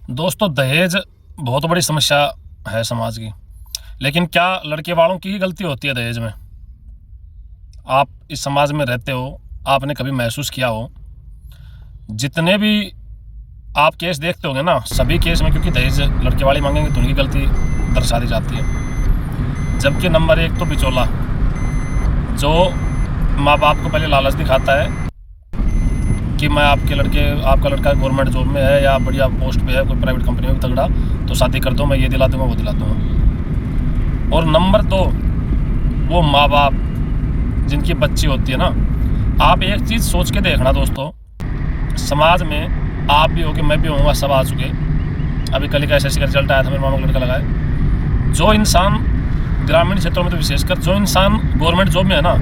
दोस्तों, दहेज बहुत बड़ी समस्या है समाज की। लेकिन क्या लड़के वालों की ही गलती होती है दहेज में? आप इस समाज में रहते हो, आपने कभी महसूस किया हो, जितने भी आप केस देखते होंगे ना, सभी केस में क्योंकि दहेज लड़के वाले मांगेंगे तो उनकी गलती दर्शा दी जाती है। जबकि नंबर एक तो बिचौला, जो माँ बाप को पहले लालच दिखाता है कि मैं आपका लड़का गवर्नमेंट जॉब में है या बढ़िया पोस्ट पे है, कोई प्राइवेट कंपनी में तगड़ा, तो शादी कर दो, मैं ये दिला दूंगा वो दिला दूंगा। और नंबर दो, वो माँ बाप जिनकी बच्ची होती है ना। आप एक चीज़ सोच के देखना दोस्तों, समाज में आप भी होगे, मैं भी होऊंगा, सब आ चुके। अभी कल का एसएससी का रिजल्ट आया था, मेरे मामा का लड़का लगाए। जो इंसान ग्रामीण क्षेत्रों में तो विशेषकर, जो इंसान गवर्नमेंट जॉब में है ना,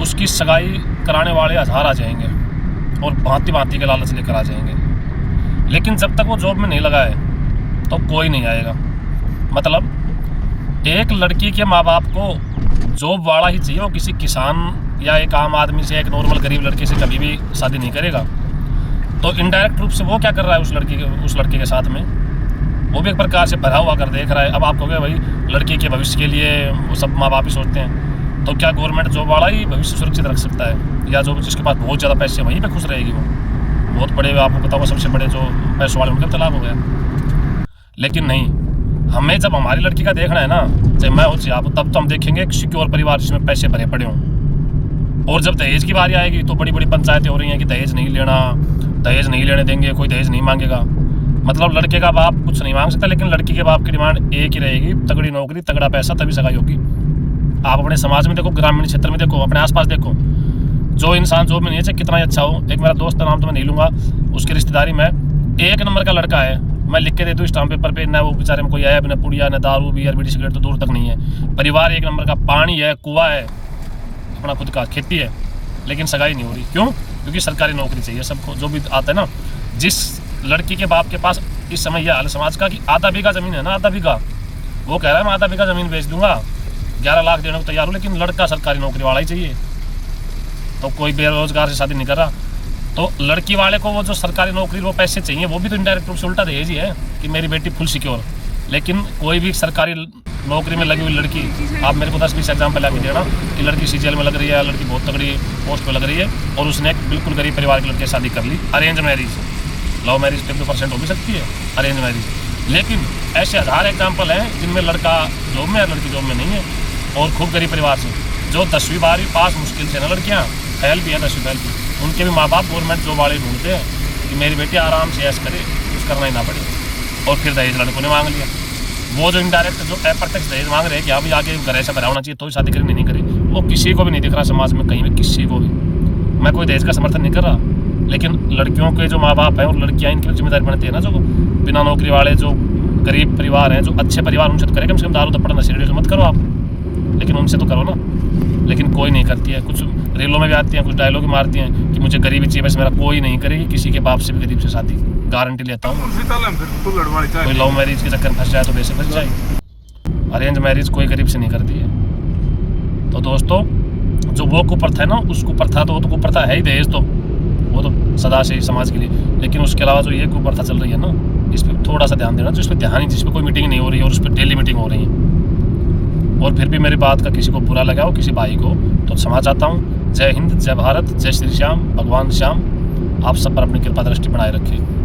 उसकी सगाई कराने वाले हजार आ जाएंगे और भांति भांति के लालच लेकर आ जाएंगे। लेकिन जब तक वो जॉब में नहीं लगा है तो कोई नहीं आएगा। मतलब एक लड़की के माँ बाप को जॉब वाला ही चाहिए, वो किसी किसान या एक आम आदमी से, एक नॉर्मल गरीब लड़के से कभी भी शादी नहीं करेगा। तो इनडायरेक्ट रूप से वो क्या कर रहा है उस लड़के के साथ में, वो भी एक प्रकार से भरा हुआ कर देख रहा है। अब आप कहोगे भाई लड़की के भविष्य के लिए वो सब माँ बाप ही सोचते हैं, तो क्या गवर्नमेंट जॉब वाला ही भविष्य सुरक्षित रख सकता है? या जो जिसके पास बहुत ज़्यादा पैसे वहीं पे खुश रहेगी वो? बहुत बड़े, आपको पता होगा, सबसे बड़े जो पैसों वाले उनका तलाक हो गया। लेकिन नहीं, हमें जब हमारी लड़की का देखना है ना, चाहे मैं हो चाहे आप, तब तो हम देखेंगे एक सिक्योर परिवार जिसमें पैसे भरे पड़े हों। और जब दहेज की बारी आएगी तो बड़ी बड़ी पंचायतें हो रही हैं कि दहेज नहीं लेना, दहेज नहीं लेने देंगे, कोई दहेज नहीं मांगेगा। मतलब लड़के का बाप कुछ नहीं मांग सकता, लेकिन लड़की के बाप की डिमांड एक ही रहेगी, तगड़ी नौकरी, तगड़ा पैसा, तभी सगाई होगी। आप अपने समाज में देखो, ग्रामीण क्षेत्र में देखो, अपने आसपास देखो, जो इंसान जॉब में नहीं है, चाहे कितना ही अच्छा हो। एक मेरा दोस्त का नाम तो मैं नहीं लूँगा, उसकी रिश्तेदारी में एक नंबर का लड़का है, मैं लिख के दे दूँ स्टाम्प पेपर पे, ना वो बेचारे में कोई ऐब, न पुड़िया, न दारू बियर बीड़ी सिगरेट तो दूर तक नहीं है। परिवार एक नंबर का, पानी है, कुआं है, अपना खुद का खेती है, लेकिन सगाई नहीं हो रही। क्यों? क्योंकि सरकारी नौकरी चाहिए सबको। जो भी आता है ना, जिस लड़की के बाप के पास इस समय यह हाल समाज का कि आधा बीघा ज़मीन है ना, आधा बीघा, वो कह रहा है मैं आधा बीघा ज़मीन बेच दूंगा, 11 लाख देने को तैयार हूँ, लेकिन लड़का सरकारी नौकरी वाला ही चाहिए। तो कोई बेरोजगार से शादी नहीं कर रहा। तो लड़की वाले को वो जो सरकारी नौकरी, वो पैसे चाहिए, वो भी तो इनडायरेक्ट रूप से उल्टा दहेज ही है कि मेरी बेटी फुल सिक्योर। लेकिन कोई भी सरकारी नौकरी में लगी हुई लड़की, आप मेरे को 10-20 एग्जाम्पल लाके देना कि लड़की सीजीएल में लग रही है, लड़की बहुत तगड़ी पोस्ट पे लग रही है, और उसने एक बिल्कुल गरीब परिवार की लड़की शादी कर ली, अरेंज मैरिज। लव मैरिज 50% हो भी सकती है, अरेंज मैरिज। लेकिन ऐसे हजार एग्जाम्पल हैं जिनमें लड़का जॉब में है, लड़की जॉब में नहीं है, और खूब गरीब परिवार से, जो 10वीं 12वीं पास मुश्किल से ना, लड़कियाँ फैल भी हैं 10वीं फैल भी, उनके भी माँ बाप गवर्नमेंट जॉब वाले ढूंढते हैं कि मेरी बेटी आराम से ऐश करे, कुछ करना ही ना पड़े। और फिर दहेज लड़कों ने मांग लिया। वो जो इनडायरेक्ट, जो अप्रत्यक्ष दहेज मांग रहे हैं कि अभी आगे घर ऐसा भरा होना चाहिए तो ही शादी करनी, नहीं करी, वो किसी को भी नहीं दिख रहा समाज में, कहीं भी किसी को भी। मैं कोई दहेज का समर्थन नहीं कर रहा, लेकिन लड़कियों के जो माँ बाप हैं और लड़कियाँ, इनकी जिम्मेदारी बनती है ना, जो बिना नौकरी वाले, जो गरीब परिवार हैं, जो अच्छे परिवार, उनसे तो करें कम से कम, दारू थप्पड़ नशे से मत करो आप, लेकिन उनसे तो करो ना। लेकिन कोई नहीं करती है। कुछ रेलों में भी आती हैं, कुछ डायलॉग मारती हैं कि मुझे गरीबी चाहिए, बस मेरा कोई नहीं करेगी किसी के बाप से भी गरीब से शादी, गारंटी लेता हूँ। कोई लव मैरिज के चक्कर में फंस जाए तो वैसे फंस जाए, अरेंज मैरिज कोई गरीब से नहीं करती है। तो दोस्तों, जो वो कुप्रथा है ना, उस कुप्रथा, तो वो तो कुप्रथा है ही दहेज, तो वो तो सदा से ही समाज के लिए। लेकिन उसके अलावा जो ये कुप्रथा चल रही है ना, इस पर थोड़ा सा ध्यान देना, जिस पर ध्यान ही, जिस पर कोई मीटिंग नहीं हो रही है और उस पर डेली मीटिंग हो रही है, और फिर भी मेरी बात का किसी को बुरा लगा हो, किसी भाई को, तो क्षमा चाहता हूँ। जय हिंद, जय भारत, जय श्री श्याम, भगवान श्याम आप सब पर अपनी कृपा दृष्टि बनाए रखें।